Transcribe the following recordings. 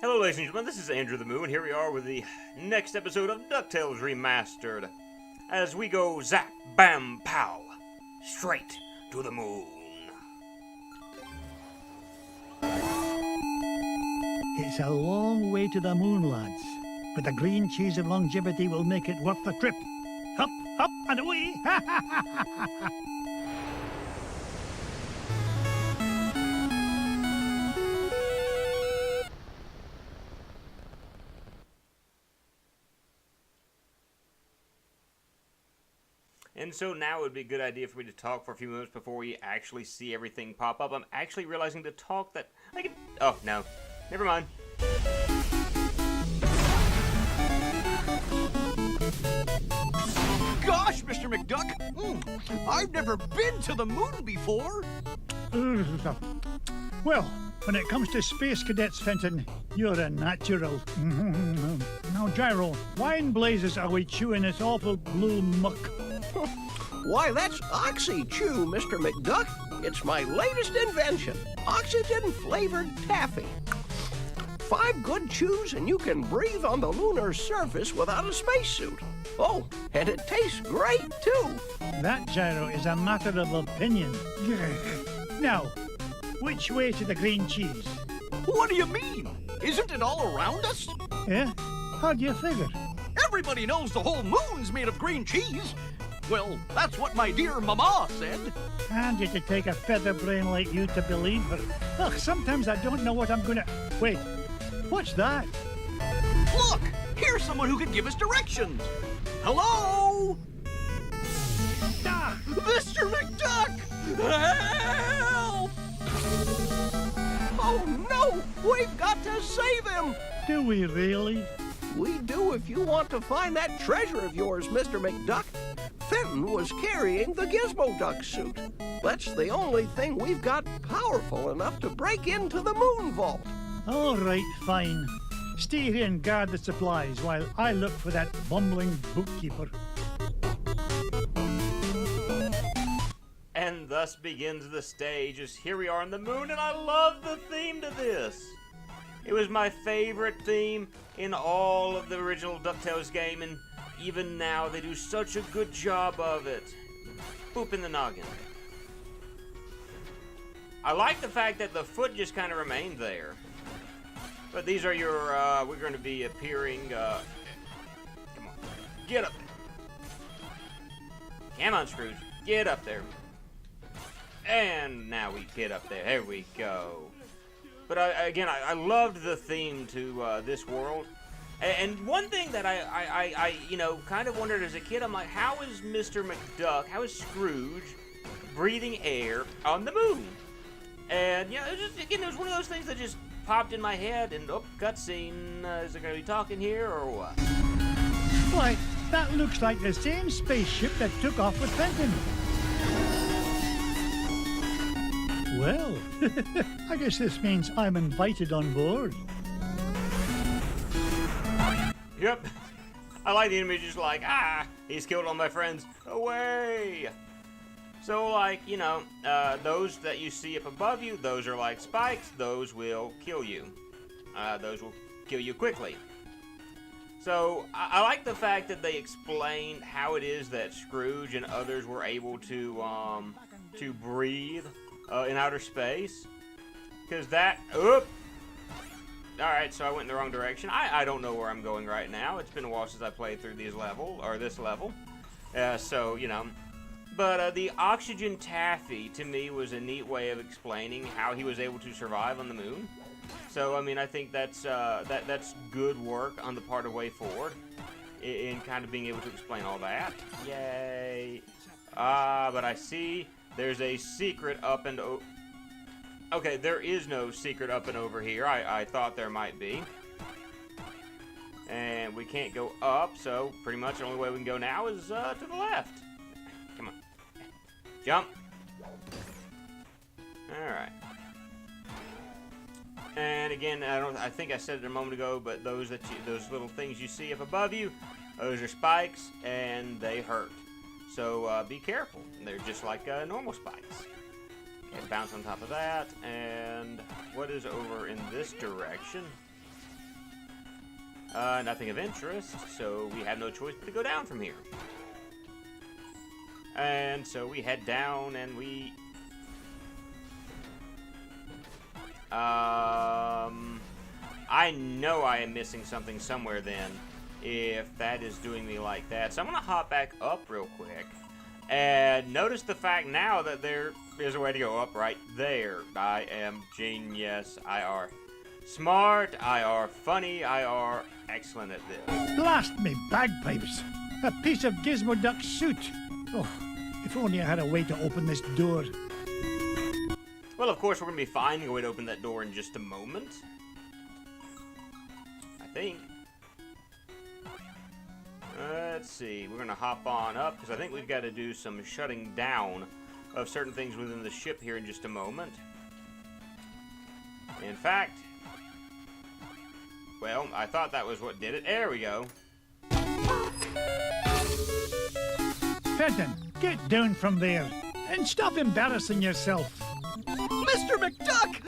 Hello ladies and gentlemen, this is Andrew the Moo, and here we are with the next episode of DuckTales Remastered, as we go zap, bam, pow, straight to the moon. It's a long way to the moon, lads, but the green cheese of longevity will make it worth the trip. Up, up, and away! And so now it would be a good idea for me to talk for a few minutes before we actually see everything pop up. I'm actually realizing to talk that I can... Oh, no. Never mind. Gosh, Mr. McDuck! I've never been to the moon before! Well, when it comes to space cadets, Fenton, you're a natural. Now, Gyro, why in blazes are we chewing this awful blue muck? Why, that's Oxy Chew, Mr. McDuck. It's my latest invention, oxygen-flavored taffy. 5 good chews and you can breathe on the lunar surface without a spacesuit. Oh, and it tastes great, too. That, Gyro, is a matter of opinion. Now, which way to the green cheese? What do you mean? Isn't it all around us? Yeah? How do you figure? Everybody knows the whole moon's made of green cheese. Well, that's what my dear mama said. And you could take a feather brain like you to believe her. Ugh, sometimes I don't know what I'm gonna... Wait, what's that? Look, here's someone who can give us directions. Hello? Ah! Mr. McDuck! Help! Oh no, we've got to save him! Do we really? We do if you want to find that treasure of yours, Mr. McDuck. Fenton was carrying the GIZMODUCK suit. That's the only thing we've got powerful enough to break into the moon vault. All right, fine. Stay here and guard the supplies while I look for that bumbling bookkeeper. And thus begins the stage, as here we are on the moon, and I love the theme to this. It was my favorite theme in all of the original DuckTales game, and even now they do such a good job of it. Boop in the noggin. I like the fact that the foot just kind of remained there. But these are your, we're going to be appearing, come on, get up there. Come on, Scrooge, get up there. And now we get up there, there we go. But again, I loved the theme to this world. And one thing that I you know, kind of wondered as a kid, I'm like, how is Mr. McDuck, how is Scrooge breathing air on the moon? And, you know, it was one of those things that just popped in my head, and, oh, cutscene, is it going to be talking here, or what? Why, that looks like the same spaceship that took off with Fenton. Well, I guess this means I'm invited on board. Yep. I like the image just like, he's killed all my friends. Away! So, like, you know, those that you see up above you, those are like spikes. Those will kill you. Those will kill you quickly. So, I like the fact that they explained how it is that Scrooge and others were able to breathe in outer space. Because that... Oop! Alright, so I went in the wrong direction. I don't know where I'm going right now. It's been a while since I played through this level. So, you know. But the oxygen taffy, to me, was a neat way of explaining how he was able to survive on the moon. So, I mean, I think that's good work on the part of Way Forward in kind of being able to explain all that. Yay. But I see there's a secret up and over. Okay, there is no secret up and over here. I thought there might be. And we can't go up, so pretty much the only way we can go now is to the left. Come on. Jump. Alright. And again, I think I said it a moment ago, but those little things you see up above you, those are spikes, and they hurt. So be careful. They're just like normal spikes. Okay, bounce on top of that, and what is over in this direction? Nothing of interest, so we have no choice but to go down from here. And so we head down and we... I know I am missing something somewhere then, if that is doing me like that. So I'm going to hop back up real quick. And notice the fact now that there is a way to go up right there. I am genius. I are smart. I are funny. I are excellent at this. Blast me bagpipes! A piece of GIZMODUCK suit! Oh, if only I had a way to open this door. Well, of course, we're going to be finding a way to open that door in just a moment. I think. Let's see. We're going to hop on up, because I think we've got to do some shutting down of certain things within the ship here in just a moment. In fact, well, I thought that was what did it. There we go. Fenton, get down from there and stop embarrassing yourself. Mr. McDuck!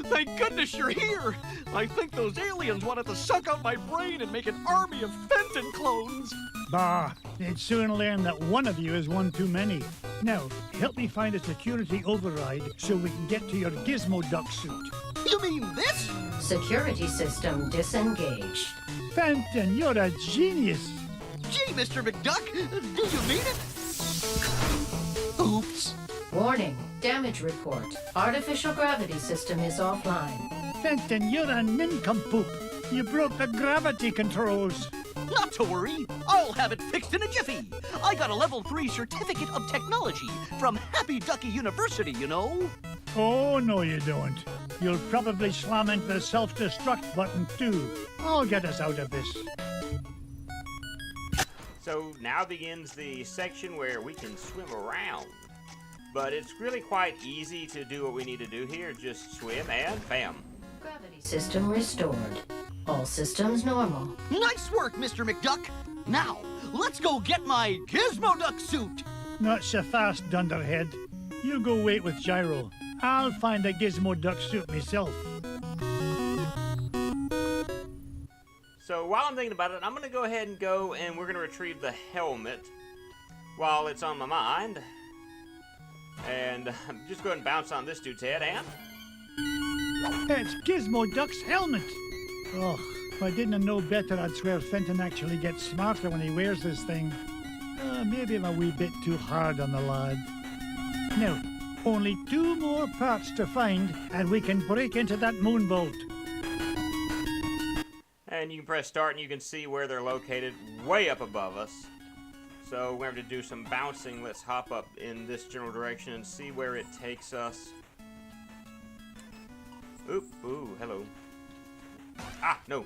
Thank goodness you're here! I think those aliens wanted to suck out my brain and make an army of Fenton clones! Bah, they'd soon learn that one of you is one too many. Now, help me find a security override so we can get to your GIZMODUCK suit. You mean this? Security system disengaged. Fenton, you're a genius. Gee, Mr. McDuck, do you mean it? Oops. Warning, damage report. Artificial gravity system is offline. Fenton, you're a nincompoop. You broke the gravity controls. Not to worry, I'll have it fixed in a jiffy. I got a level 3 certificate of technology from Happy Ducky University, you know. Oh, no you don't. You'll probably slam into the self-destruct button too. I'll get us out of this. So now begins the section where we can swim around. But it's really quite easy to do what we need to do here. Just swim and bam. Gravity system restored. All systems normal. Nice work, Mr. McDuck. Now, let's go get my GIZMODUCK suit. Not so fast, Dunderhead. You go wait with Gyro. I'll find a GIZMODUCK suit myself. So while I'm thinking about it, I'm going to go ahead and go and we're going to retrieve the helmet while it's on my mind. And just go ahead and bounce on this dude's head and... It's GIZMODUCK's helmet! Oh, if I didn't know better, I'd swear Fenton actually gets smarter when he wears this thing. Maybe I'm a wee bit too hard on the lad. Now, only 2 more parts to find, and we can break into that moonbolt. And you can press start and you can see where they're located way up above us. So we have to do some bouncing. Let's hop up in this general direction and see where it takes us. Oop, ooh, hello. Ah, no.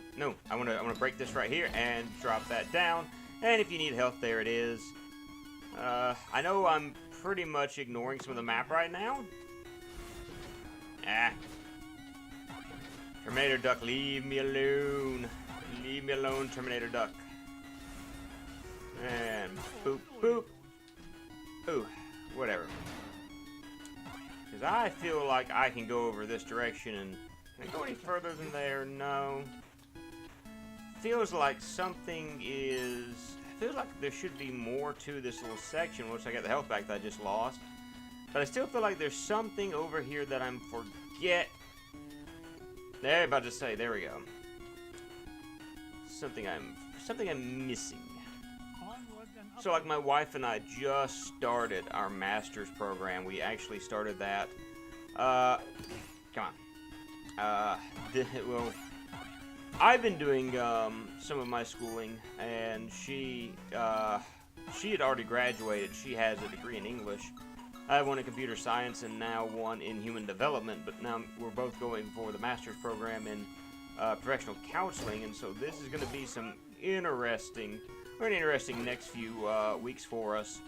I wanna break this right here and drop that down. And if you need help, there it is. I know I'm pretty much ignoring some of the map right now. Ah. Terminator Duck, leave me alone. Leave me alone, Terminator Duck. And boop, boop. Ooh, whatever. Because I feel like I can go over this direction and... Can I go any further than there? No. Feels like something is... Feels like there should be more to this little section once I get the health back that I just lost. But I still feel like there's something over here that I'm forget... There, about to say, there we go. Something I'm missing. So like my wife and I just started our master's program. We actually started that. Come on. Well, I've been doing some of my schooling, and she had already graduated. She has a degree in English. I have one in computer science and now one in human development, but now we're both going for the master's program in professional counseling, and so this is going to be some interesting next few weeks for us.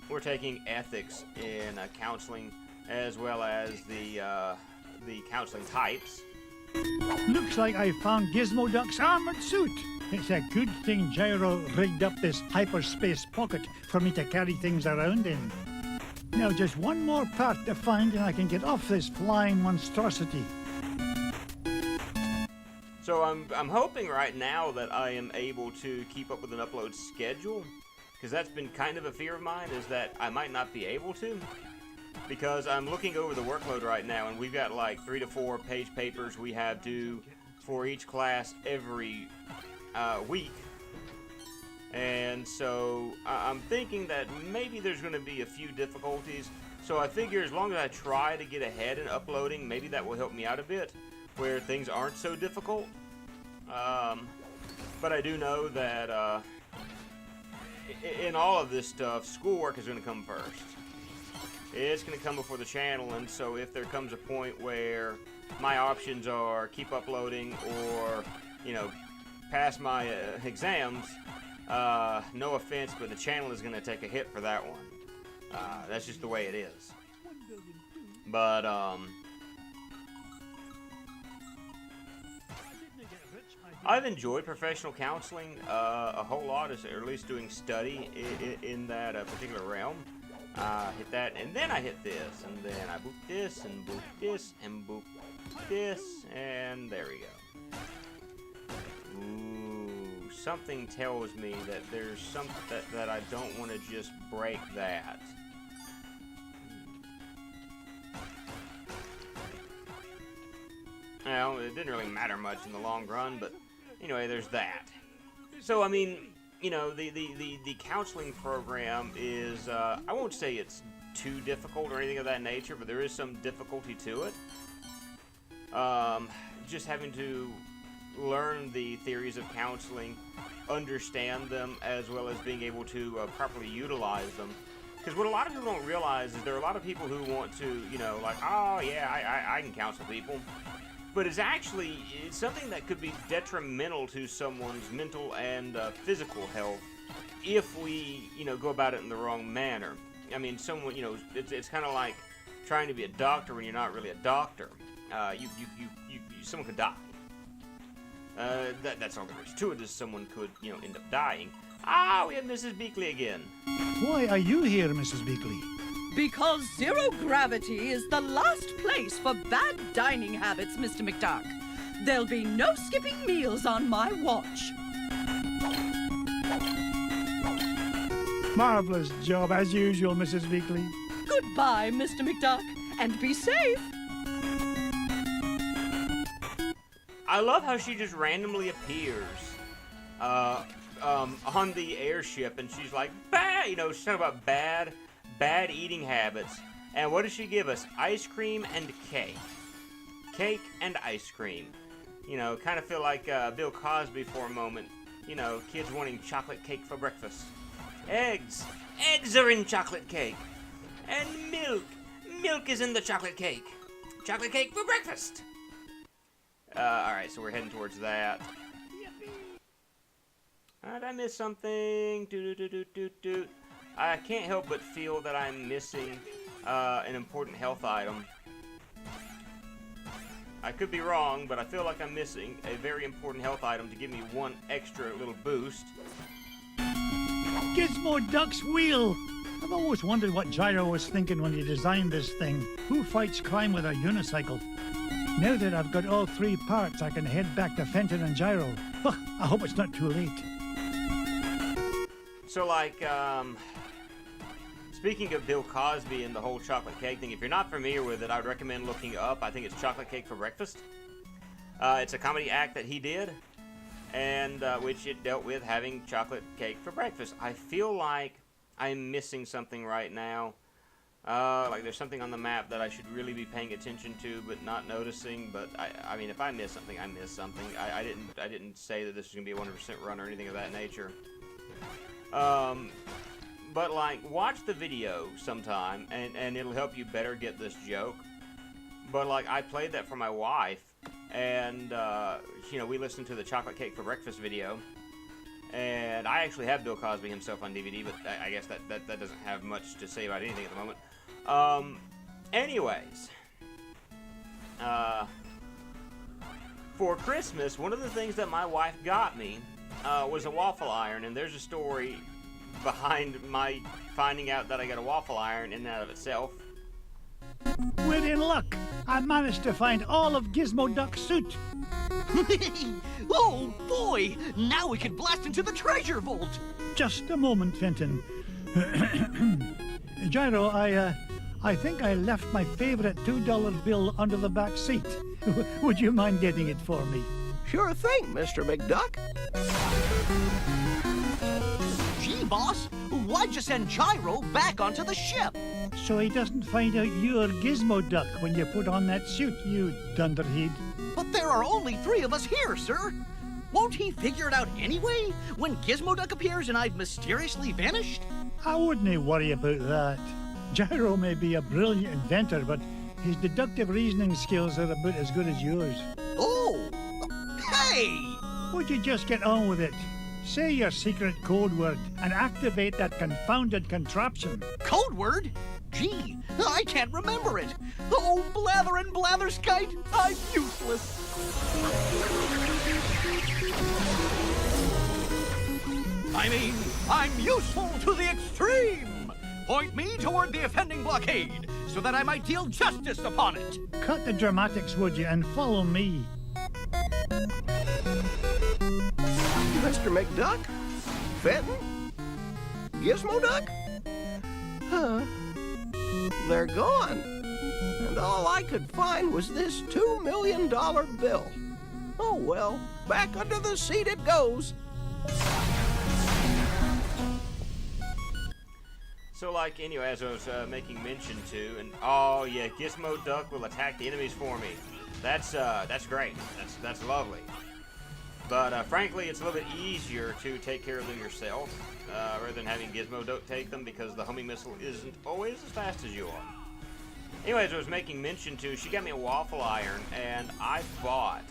We're taking ethics in counseling, as well as the counseling types. Looks like I found GIZMODUCK's armored suit. It's a good thing Gyro rigged up this hyperspace pocket for me to carry things around in. Now just one more part to find and I can get off this flying monstrosity. So I'm hoping right now that I am able to keep up with an upload schedule, because that's been kind of a fear of mine, is that I might not be able to, because I'm looking over the workload right now, and we've got like 3 to 4 page papers we have due for each class every week. And so I'm thinking that maybe there's going to be a few difficulties. So I figure as long as I try to get ahead in uploading, maybe that will help me out a bit, where things aren't so difficult. But I do know that in all of this stuff, schoolwork is going to come first. It's going to come before the channel, and so if there comes a point where my options are keep uploading or, you know, pass my exams, no offense, but the channel is going to take a hit for that one. That's just the way it is. But, I've enjoyed professional counseling a whole lot, or at least doing study in that particular realm. Hit that, and then I hit this, and then I boop this, and boop this, and boop this, and there we go. Ooh, something tells me that there's something that I don't want to just break that. Well, it didn't really matter much in the long run, but anyway, there's that. So, I mean, you know, the counseling program is, I won't say it's too difficult or anything of that nature, but there is some difficulty to it. Just having to learn the theories of counseling, understand them, as well as being able to properly utilize them. Because what a lot of people don't realize is there are a lot of people who want to, you know, like, oh, yeah, I can counsel people. But it's something that could be detrimental to someone's mental and physical health if we, you know, go about it in the wrong manner. I mean, someone, you know, it's kind of like trying to be a doctor when you're not really a doctor. Someone could die. That's all there is to it, is someone could, you know, end up dying. Ah, we have Mrs. Beakley again. Why are you here, Mrs. Beakley? Because zero gravity is the last place for bad dining habits, Mr. McDuck. There'll be no skipping meals on my watch. Marvelous job, as usual, Mrs. Beakley. Goodbye, Mr. McDuck, and be safe. I love how she just randomly appears on the airship, and she's like, bad, you know, she's talking about bad eating habits. And what does she give us? Ice cream and cake. Cake and ice cream. You know, kind of feel like Bill Cosby for a moment. You know, kids wanting chocolate cake for breakfast. Eggs. Eggs are in chocolate cake. And milk. Milk is in the chocolate cake. Chocolate cake for breakfast. Alright, so we're heading towards that. Did I miss something? I can't help but feel that I'm missing an important health item. I could be wrong, but I feel like I'm missing a very important health item to give me one extra little boost. GIZMODUCK's wheel! I've always wondered what Gyro was thinking when he designed this thing. Who fights crime with a unicycle? Now that I've got all 3 parts, I can head back to Fenton and Gyro. I hope it's not too late. So, like, speaking of Bill Cosby and the whole chocolate cake thing, if you're not familiar with it, I would recommend looking up. I think it's Chocolate Cake for Breakfast. It's a comedy act that he did, and which it dealt with having chocolate cake for breakfast. I feel like I'm missing something right now. Like there's something on the map that I should really be paying attention to, but not noticing. But I mean, if I miss something, I miss something. I didn't say that this was gonna be a 100% run or anything of that nature. But like, watch the video sometime, and it'll help you better get this joke. But like, I played that for my wife, and you know, we listened to the Chocolate Cake for Breakfast video. And I actually have Bill Cosby himself on DVD, but I guess that doesn't have much to say about anything at the moment. Anyways, for Christmas, one of the things that my wife got me was a waffle iron, and there's a story behind my finding out that I got a waffle iron in and out of itself. We're in luck. I managed to find all of GizMODUCK's suit. Oh, boy! Now we can blast into the treasure vault! Just a moment, Fenton. Gyro, I think I left my favorite $2 bill under the back seat. Would you mind getting it for me? Sure thing, Mr. McDuck. Gee, boss, why'd you send Gyro back onto the ship? So he doesn't find out you're GizMODUCK when you put on that suit, you dunderhead. But there are only 3 of us here, sir. Won't he figure it out anyway, when GizMODUCK appears and I've mysteriously vanished? I wouldn't worry about that. Gyro may be a brilliant inventor, but his deductive reasoning skills are about as good as yours. Oh! Hey! Would you just get on with it? Say your secret code word and activate that confounded contraption. Code word? Gee, I can't remember it. Oh, blather and blatherskite, I'm useless. I mean, I'm useful to the extreme. Point me toward the offending blockade, so that I might deal justice upon it. Cut the dramatics, would you, and follow me. Mr. McDuck? Fenton? GizMODUCK? Huh. They're gone. And all I could find was this $2 million bill. Oh well, back under the seat it goes. So, like, anyway, as I was making mention to, and oh yeah, GizMODUCK will attack the enemies for me. That's great. That's lovely. But frankly, it's a little bit easier to take care of them yourself rather than having GizMODUCK take them, because the homing missile isn't always as fast as you are. Anyways, I was making mention to, she got me a waffle iron, and I bought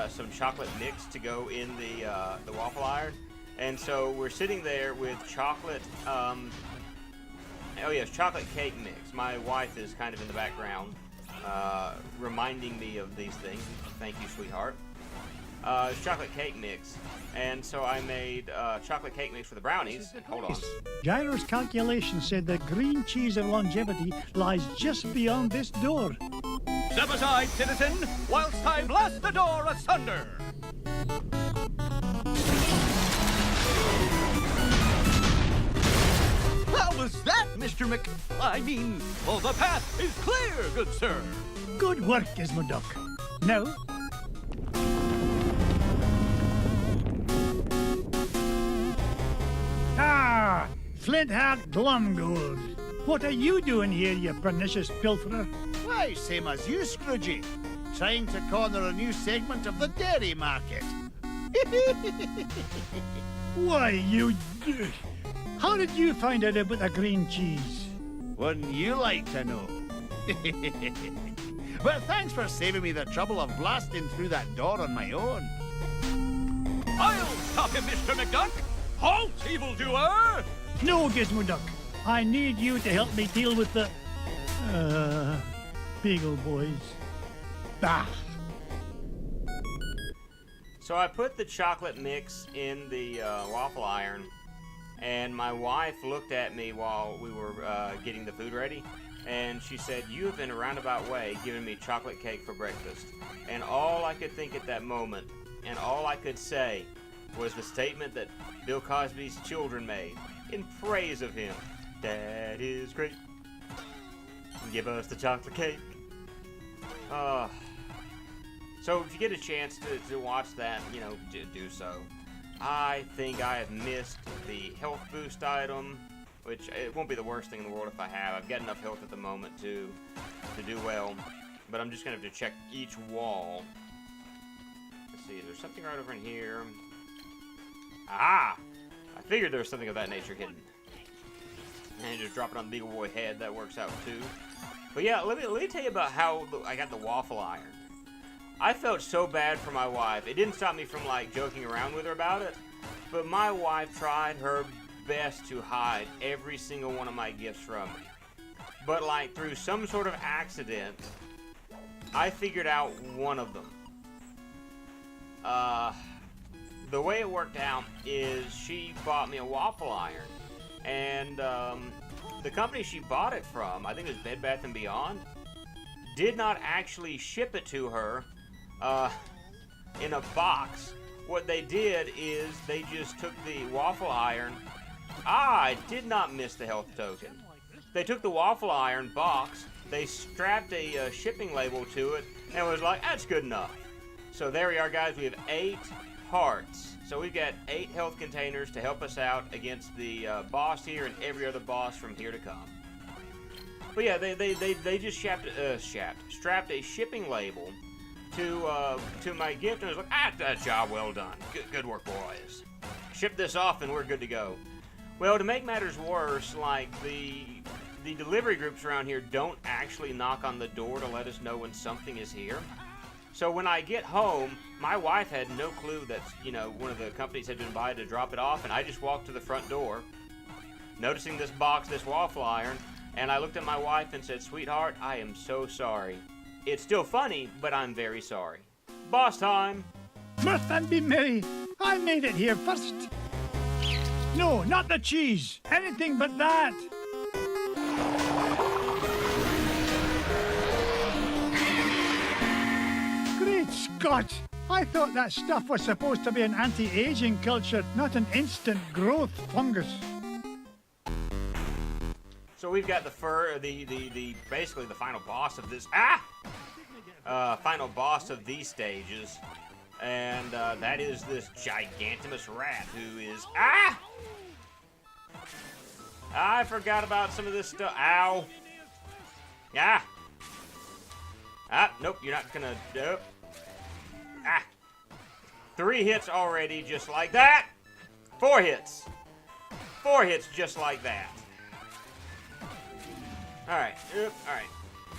some chocolate mix to go in the waffle iron. And so we're sitting there with chocolate, oh yes, chocolate cake mix. My wife is kind of in the background, reminding me of these things. Thank you, sweetheart. Chocolate cake mix. And so I made chocolate cake mix for the brownies. Hold on. Gyro's calculation said the green cheese of longevity lies just beyond this door. Step aside, citizen, whilst I blast the door asunder. How was that, Mr. Oh, the path is clear, good sir. Good work, GizMODUCK. Now, Flint-Hat Glumgold. What are you doing here, you pernicious pilferer? Why, same as you, Scroogey. Trying to corner a new segment of the dairy market. Why, you... How did you find out about the green cheese? Wouldn't you like to know? Well, thanks for saving me the trouble of blasting through that door on my own. I'll stop him, Mr. McDuck. Halt, evildoer! No, GizMODUCK. I need you to help me deal with the... Beagle Boys. Bah! So I put the chocolate mix in the waffle iron, and my wife looked at me while we were getting the food ready, and she said, "You have in a roundabout way given me chocolate cake for breakfast." And all I could think at that moment, and all I could say, was the statement that Bill Cosby's children made in praise of him. "Dad is great. Give us the chocolate cake." So if you get a chance to watch that, you know, do so. I think I have missed the health boost item, which it won't be the worst thing in the world if I have. I've got enough health at the moment to do well, but I'm just gonna have to check each wall. Let's see, there's something right over in here. Ah! I figured there was something of that nature hidden. And just drop it on the Beagle Boy head, that works out too. But yeah, let me tell you about how I got the waffle iron. I felt so bad for my wife. It didn't stop me from, like, joking around with her about it, but my wife tried her best to hide every single one of my gifts from me. But, like, through some sort of accident, I figured out one of them. The way it worked out is she bought me a waffle iron, and the company she bought it from, I think it was Bed Bath & Beyond, did not actually ship it to her in a box. What they did is they just took the waffle iron. I did not miss the health token. They took the waffle iron box, they strapped a shipping label to it, and was like, that's good enough. So there we are, guys. We have 8 hearts. So we've got 8 health containers to help us out against the boss here and every other boss from here to come. But yeah, they just strapped a shipping label to my gift, and I was like, that job well done. Good work, boys. Ship this off and we're good to go. Well, to make matters worse, like the delivery groups around here don't actually knock on the door to let us know when something is here. So when I get home, my wife had no clue that, you know, one of the companies had been by to drop it off, and I just walked to the front door, noticing this box, this waffle iron, and I looked at my wife and said, sweetheart, I am so sorry. It's still funny, but I'm very sorry. Boss time! Mirth and be merry. I made it here first. No, not the cheese. Anything but that. Great Scott! I thought that stuff was supposed to be an anti-aging culture, not an instant growth fungus. So we've got basically the final boss of this, final boss of these stages, and that is this gigantimous rat who is, I forgot about some of this stuff. Ow. Nope, you're not gonna, nope. 3 hits already, just like that. 4 hits. 4 hits, just like that. All right.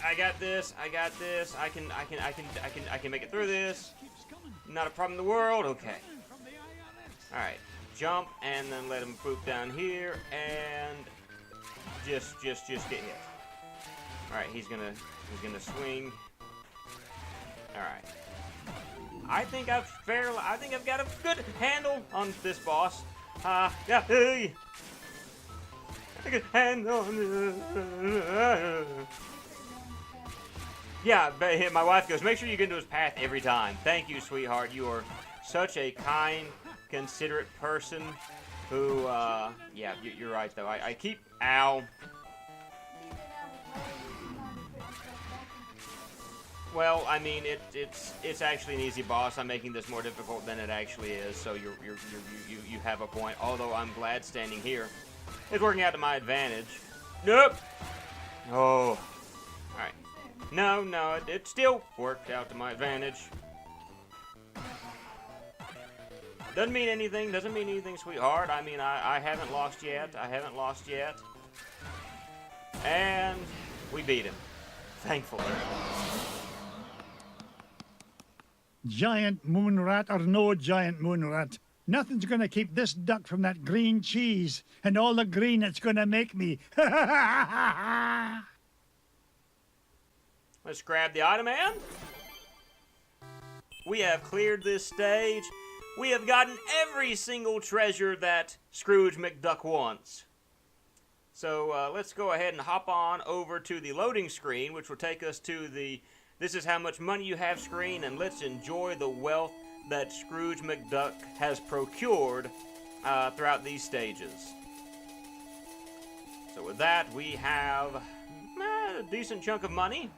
I got this. I can make it through this. Not a problem in the world. Okay. All right. Jump and then let him poop down here and just get hit. All right. He's gonna swing. All right. I think I've got a good handle on this boss. Yeah. Hey. I can handle it. Yeah, but my wife goes, make sure you get into his path every time. Thank you, sweetheart. You are such a kind, considerate person who, yeah, you're right, though. I keep, ow. Well, I mean, it's actually an easy boss. I'm making this more difficult than it actually is, so you have a point. Although I'm glad standing here. It's working out to my advantage. Nope. Oh. Alright. No, it still worked out to my advantage. Doesn't mean anything, sweetheart. I mean, I haven't lost yet. And we beat him. Thankfully. Giant moon rat or no giant moon rat, nothing's gonna keep this duck from that green cheese and all the green it's gonna make me. Let's grab the item, and we have cleared this stage. We have gotten every single treasure that Scrooge McDuck wants. So let's go ahead and hop on over to the loading screen, which will take us to the "This is how much money you have" screen, and let's enjoy the wealth that Scrooge McDuck has procured throughout these stages. So with that, we have a decent chunk of money.